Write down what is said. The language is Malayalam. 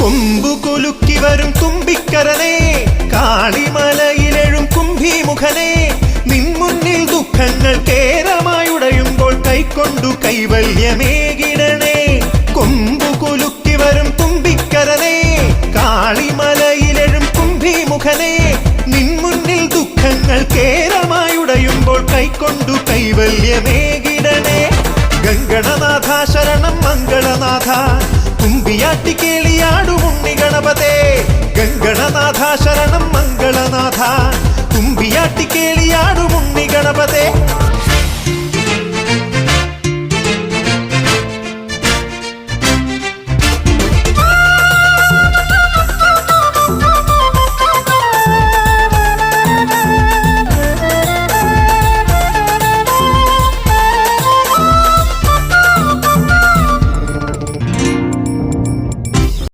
കൊമ്പുകുലുക്കി വരും തുമ്പിക്കരനെ, കാളിമലയിലെഴും കുംഭീമുഖനെ, നിൻ മുന്നിൽ ദുഃഖങ്ങൾ കേരമായുടയുമ്പോൾ കൈക്കൊണ്ടു കൈവല്യമേകിടണേ. കൊമ്പുകുലുക്കി വരും തുമ്പിക്കരനെ, കാളിമലയിലെഴും കുംഭീമുഖനെ, നിൻ മുന്നിൽ ദുഃഖങ്ങൾ കേരമായുടയുമ്പോൾ കൈക്കൊണ്ടു കൈവല്യമേകിടണേ. ഗംഗണനാഥ ശരണം മംഗളനാഥ, തുമ്പിയാട്ടി കേളിയാടുമുണ്ണി ഗണപതേ. ഗംഗണനാഥ ശരണം മംഗളനാഥ, തുമ്പിയാട്ടി കേളിയാടുമുണ്ണി ഗണപതേ.